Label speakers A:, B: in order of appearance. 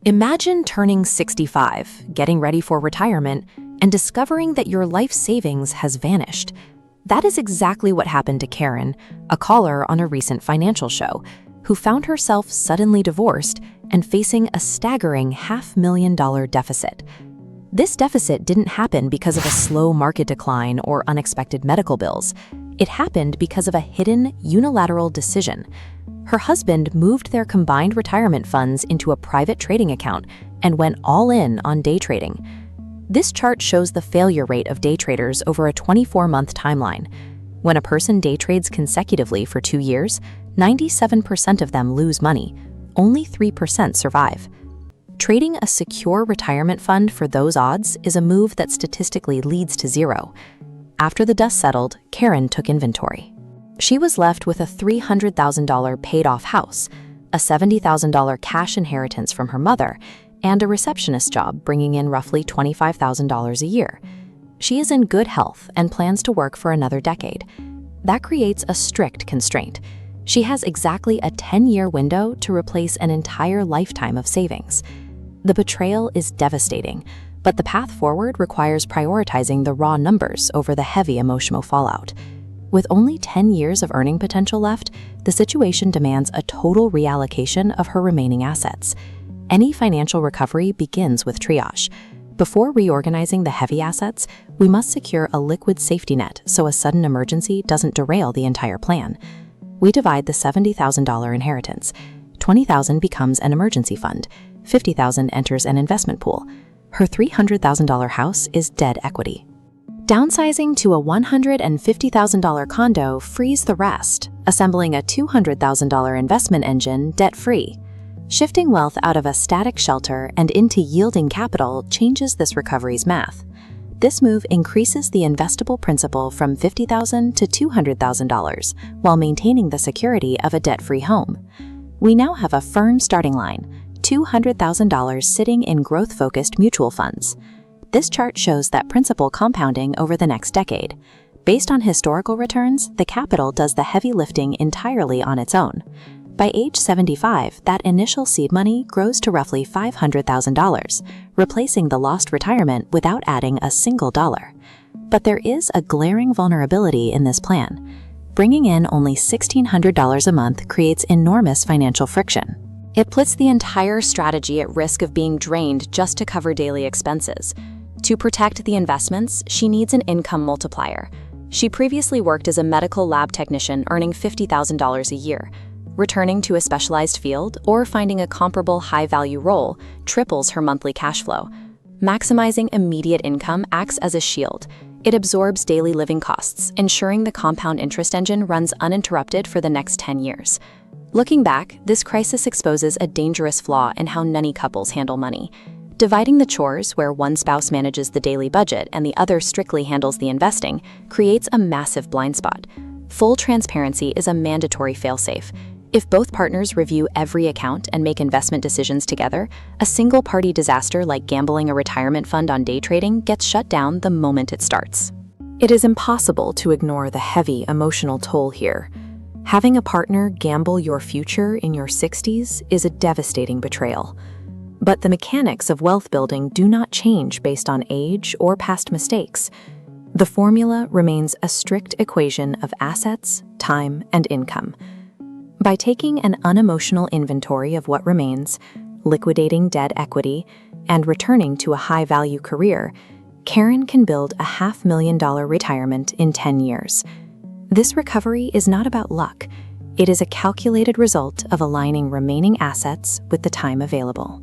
A: Imagine turning 65, getting ready for retirement, and discovering that your life savings has vanished. That is exactly what happened to Karen, a caller on a recent financial show, who found herself suddenly divorced and facing a staggering $500,000 deficit. This deficit didn't happen because of a slow market decline or unexpected medical bills. It happened because of a hidden, unilateral decision. Her husband moved their combined retirement funds into a private trading account and went all in on day trading. This chart shows the failure rate of day traders over a 24-month timeline. When a person day trades consecutively for 2 years, 97% of them lose money. Only 3% survive. Trading a secure retirement fund for those odds is a move that statistically leads to zero. After the dust settled, Karen took inventory. She was left with a $300,000 paid-off house, a $70,000 cash inheritance from her mother, and a receptionist job bringing in roughly $25,000 a year. She is in good health and plans to work for another decade. That creates a strict constraint. She has exactly a 10-year window to replace an entire lifetime of savings. The betrayal is devastating, but the path forward requires prioritizing the raw numbers over the heavy emotional fallout. With only 10 years of earning potential left, the situation demands a total reallocation of her remaining assets. Any financial recovery begins with triage. Before reorganizing the heavy assets, we must secure a liquid safety net so a sudden emergency doesn't derail the entire plan. We divide the $70,000 inheritance. $20,000 becomes an emergency fund. $50,000 enters an investment pool. Her $300,000 house is dead equity. Downsizing to a $150,000 condo frees the rest, assembling a $200,000 investment engine debt-free. Shifting wealth out of a static shelter and into yielding capital changes this recovery's math. This move increases the investable principal from $50,000 to $200,000 while maintaining the security of a debt-free home. We now have a firm starting line, $200,000 sitting in growth-focused mutual funds. This chart shows that principal compounding over the next decade. Based on historical returns, the capital does the heavy lifting entirely on its own. By age 75, that initial seed money grows to roughly $500,000, replacing the lost retirement without adding a single dollar. But there is a glaring vulnerability in this plan. Bringing in only $1,600 a month creates enormous financial friction. It puts the entire strategy at risk of being drained just to cover daily expenses. To protect the investments, she needs an income multiplier. She previously worked as a medical lab technician earning $50,000 a year. Returning to a specialized field or finding a comparable high-value role triples her monthly cash flow. Maximizing immediate income acts as a shield. It absorbs daily living costs, ensuring the compound interest engine runs uninterrupted for the next 10 years. Looking back, this crisis exposes a dangerous flaw in how many couples handle money. Dividing the chores, where one spouse manages the daily budget and the other strictly handles the investing, creates a massive blind spot. Full transparency is a mandatory failsafe. If both partners review every account and make investment decisions together, a single-party disaster like gambling a retirement fund on day trading gets shut down the moment it starts. It is impossible to ignore the heavy emotional toll here. Having a partner gamble your future in your 60s is a devastating betrayal. But the mechanics of wealth building do not change based on age or past mistakes. The formula remains a strict equation of assets, time, and income. By taking an unemotional inventory of what remains, liquidating dead equity, and returning to a high-value career, Karen can build a $500,000 retirement in 10 years. This recovery is not about luck. It is a calculated result of aligning remaining assets with the time available.